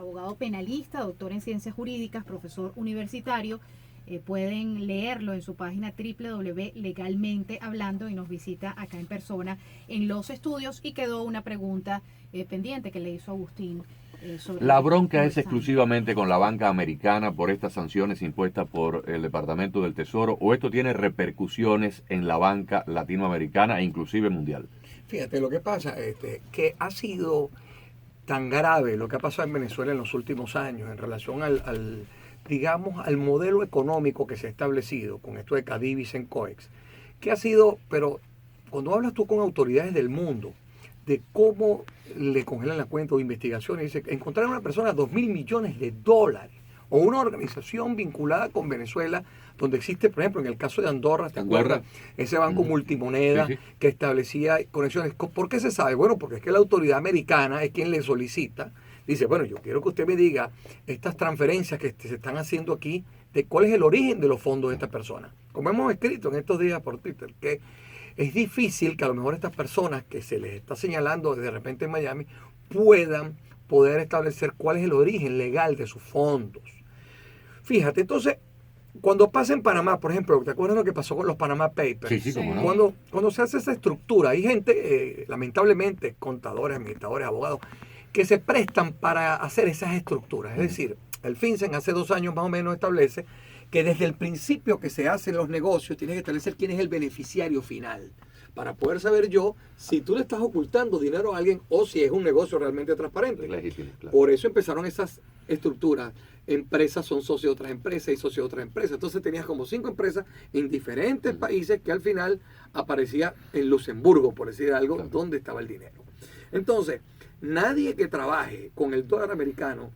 abogado penalista, doctor en ciencias jurídicas, profesor universitario. Pueden leerlo en su página www.legalmentehablando y nos visita acá en persona en los estudios. Y quedó una pregunta pendiente que le hizo Agustín. La bronca es exclusivamente con la banca americana por estas sanciones impuestas por el Departamento del Tesoro, o esto tiene repercusiones en la banca latinoamericana e inclusive mundial. Fíjate, lo que pasa que ha sido tan grave lo que ha pasado en Venezuela en los últimos años en relación digamos, al modelo económico que se ha establecido con esto de Cadivi y Sencoex, que ha sido, pero cuando hablas tú con autoridades del mundo, de cómo le congelan la cuenta o investigaciones, dice, encontrar a una persona $2.000 millones, o una organización vinculada con Venezuela, donde existe, por ejemplo, en el caso de Andorra, ¿te acuerdas? Ese banco multimoneda que establecía conexiones. ¿Por qué se sabe? Bueno, porque es que la autoridad americana es quien le solicita, dice, bueno, yo quiero que usted me diga estas transferencias que se están haciendo aquí, de cuál es el origen de los fondos de esta persona. Como hemos escrito en estos días por Twitter, que es difícil que a lo mejor estas personas que se les está señalando de repente en Miami puedan poder establecer cuál es el origen legal de sus fondos. Fíjate, entonces, cuando pasa en Panamá, por ejemplo, ¿te acuerdas lo que pasó con los Panama Papers? Sí, cómo no. Cuando se hace esa estructura, hay gente, lamentablemente, contadores, administradores, abogados, que se prestan para hacer esas estructuras. Es decir, el FinCEN hace 2 años más o menos establece que desde el principio que se hacen los negocios, tienes que establecer quién es el beneficiario final, para poder saber yo si tú le estás ocultando dinero a alguien o si es un negocio realmente transparente. Legítimo, claro. Por eso empezaron esas estructuras. Empresas son socios de otras empresas y socios de otras empresas. Entonces tenías como 5 empresas en diferentes países que al final aparecía en Luxemburgo, por decir algo, claro, donde estaba el dinero. Entonces, nadie que trabaje con el dólar americano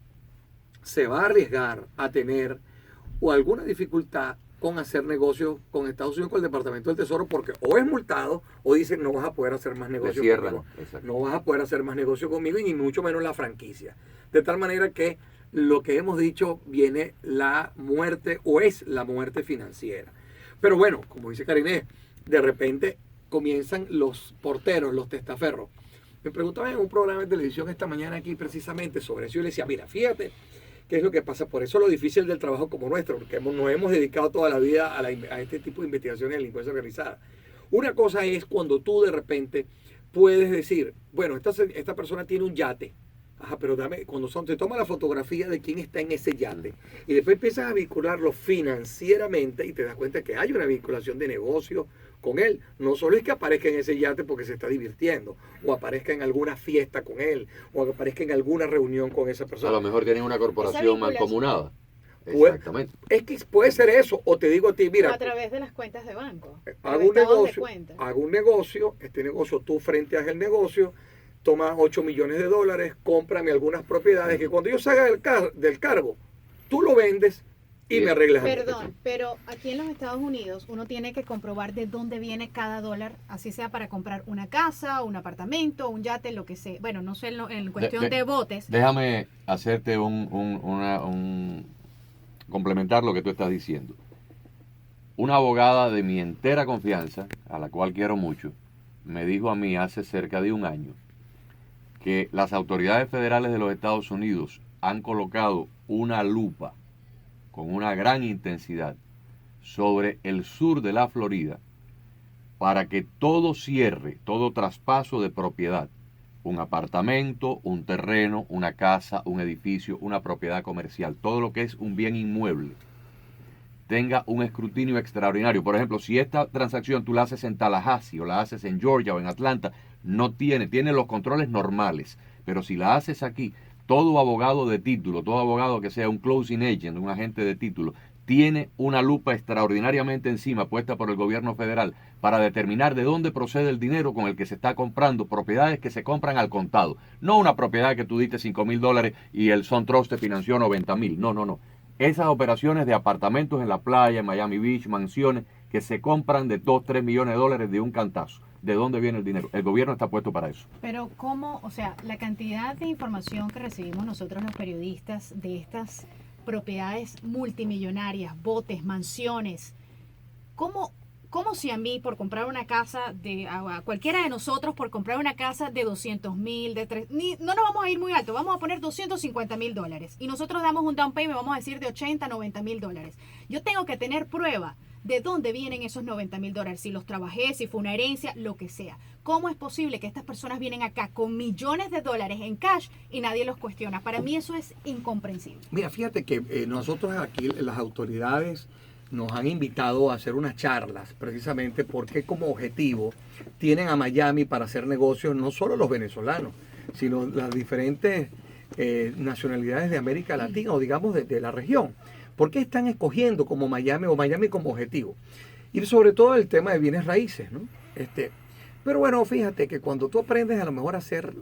se va a arriesgar a tener o alguna dificultad con hacer negocios con Estados Unidos, con el Departamento del Tesoro, porque o es multado o dicen no vas a poder hacer más negocio conmigo. No vas a poder hacer más negocio conmigo y ni mucho menos la franquicia. De tal manera que lo que hemos dicho viene la muerte o es la muerte financiera. Pero bueno, como dice Karine, de repente comienzan los porteros, los testaferros. Me preguntaban en un programa de televisión esta mañana aquí precisamente sobre eso. Yo le decía, mira, fíjate qué es lo que pasa. Por eso lo difícil del trabajo como nuestro, porque nos hemos dedicado toda la vida a este tipo de investigaciones de delincuencia organizada. Una cosa es cuando tú de repente puedes decir, bueno, esta persona tiene un yate. Ajá, pero cuando te toma la fotografía de quién está en ese yate y después empiezas a vincularlo financieramente y te das cuenta que hay una vinculación de negocio con él. No solo es que aparezca en ese yate porque se está divirtiendo, o aparezca en alguna fiesta con él, o aparezca en alguna reunión con esa persona. A lo mejor tienen una corporación mancomunada. Exactamente. Es que puede ser eso, o te digo a ti, mira, o a través de las cuentas de banco. Hago un negocio, este negocio, tú frenteas el negocio, tomas $8 millones, cómprame algunas propiedades que cuando yo salga del cargo, tú lo vendes y me arreglas. Perdón, pero aquí en los Estados Unidos uno tiene que comprobar de dónde viene cada dólar, así sea para comprar una casa, un apartamento, un yate, lo que sea. Bueno, no sé en cuestión de botes. Déjame hacerte complementar lo que tú estás diciendo. Una abogada de mi entera confianza, a la cual quiero mucho, me dijo a mí hace cerca de un año que las autoridades federales de los Estados Unidos han colocado una lupa con una gran intensidad sobre el sur de la Florida para que todo cierre, todo traspaso de propiedad, un apartamento, un terreno, una casa, un edificio, una propiedad comercial, todo lo que es un bien inmueble, tenga un escrutinio extraordinario. Por ejemplo, si esta transacción tú la haces en Tallahassee o la haces en Georgia o en Atlanta, no tiene los controles normales, pero si la haces aquí, todo abogado de título, todo abogado que sea un closing agent, un agente de título, tiene una lupa extraordinariamente encima puesta por el gobierno federal para determinar de dónde procede el dinero con el que se está comprando propiedades que se compran al contado. No una propiedad que tú diste $5,000 y el SunTrust te financió 90,000. No. Esas operaciones de apartamentos en la playa, en Miami Beach, mansiones que se compran de $2-3 millones de un cantazo. ¿De dónde viene el dinero? El gobierno está puesto para eso. Pero ¿cómo? O sea, la cantidad de información que recibimos nosotros los periodistas de estas propiedades multimillonarias, botes, mansiones, ¿cómo como si a mí por comprar una casa, a cualquiera de nosotros por comprar una casa de 200,000, no nos vamos a ir muy alto, vamos a poner $250,000 y nosotros damos un down payment, vamos a decir de $80,000, $90,000. Yo tengo que tener prueba de dónde vienen esos $90,000, si los trabajé, si fue una herencia, lo que sea. ¿Cómo es posible que estas personas vienen acá con millones de dólares en cash y nadie los cuestiona? Para mí eso es incomprensible. Mira, fíjate que nosotros aquí, las autoridades nos han invitado a hacer unas charlas precisamente porque como objetivo tienen a Miami para hacer negocios no solo los venezolanos, sino las diferentes nacionalidades de América Latina o digamos de la región. ¿Por qué están escogiendo como Miami o Miami como objetivo? Y sobre todo el tema de bienes raíces, ¿no? Pero bueno, fíjate que cuando tú aprendes a lo mejor a hacer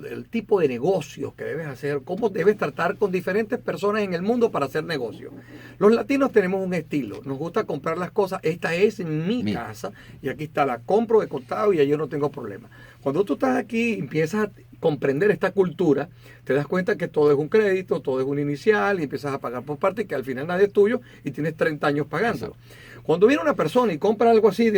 el tipo de negocios que debes hacer, cómo debes tratar con diferentes personas en el mundo para hacer negocios. Los latinos tenemos un estilo, nos gusta comprar las cosas, esta es mi casa y aquí está, la compro de contado y yo no tengo problema. Cuando tú estás aquí y empiezas a comprender esta cultura, te das cuenta que todo es un crédito, todo es un inicial y empiezas a pagar por parte que al final nada es tuyo y tienes 30 años pagando. Cuando viene una persona y compra algo así,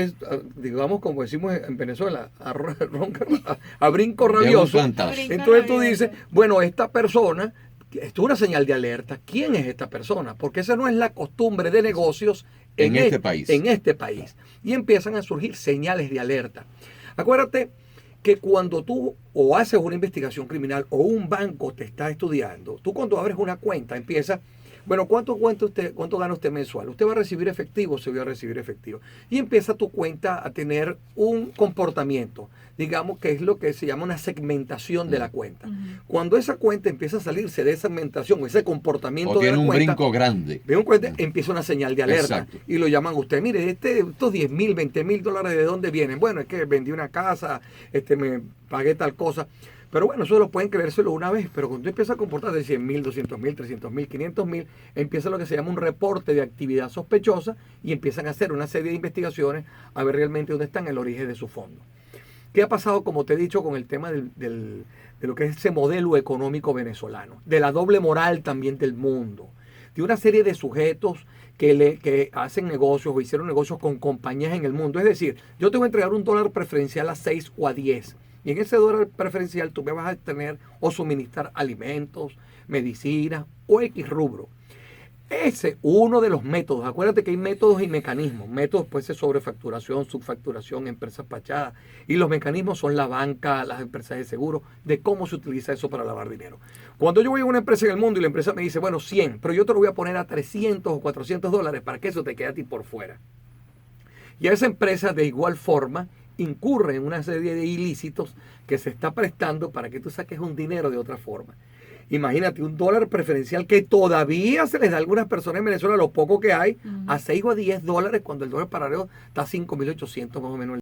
digamos como decimos en Venezuela, a brinco rabioso, entonces tú dices, bueno, esta persona, esto es una señal de alerta, ¿quién es esta persona? Porque esa no es la costumbre de negocios en este país. Y empiezan a surgir señales de alerta. Acuérdate que cuando tú o haces una investigación criminal o un banco te está estudiando, tú cuando abres una cuenta empiezas, bueno, ¿cuánto gana usted mensual? Usted va a recibir efectivo, se va a recibir efectivo. Y empieza tu cuenta a tener un comportamiento, digamos que es lo que se llama una segmentación de la cuenta. Cuando esa cuenta empieza a salirse de esa segmentación, ese comportamiento de la cuenta, o tiene un brinco grande. Empieza una señal de alerta. Exacto. Y lo llaman usted, mire, estos 10,000, 20,000 dólares, ¿de dónde vienen? Bueno, es que vendí una casa, me pagué tal cosa. Pero bueno, eso lo pueden creérselo una vez, pero cuando empieza a comportarse de 100,000, 200,000, 300,000, 500,000, empieza lo que se llama un reporte de actividad sospechosa y empiezan a hacer una serie de investigaciones a ver realmente dónde está el origen de su fondo. ¿Qué ha pasado, como te he dicho, con el tema de lo que es ese modelo económico venezolano? De la doble moral también del mundo. De una serie de sujetos que hacen negocios o hicieron negocios con compañías en el mundo. Es decir, yo te voy a entregar un dólar preferencial a 6 o a 10. Y en ese dólar preferencial tú me vas a tener o suministrar alimentos, medicinas o X rubro. Ese es uno de los métodos. Acuérdate que hay métodos y mecanismos. Métodos puede ser sobrefacturación, subfacturación, empresas pachadas. Y los mecanismos son la banca, las empresas de seguro, de cómo se utiliza eso para lavar dinero. Cuando yo voy a una empresa en el mundo y la empresa me dice, bueno, 100, pero yo te lo voy a poner a 300 o 400 dólares para que eso te quede a ti por fuera. Y a esa empresa de igual forma incurre en una serie de ilícitos que se está prestando para que tú saques un dinero de otra forma. Imagínate un dólar preferencial que todavía se les da a algunas personas en Venezuela, lo poco que hay, a 6 o a 10 dólares cuando el dólar paralelo está a 5,800 más o menos.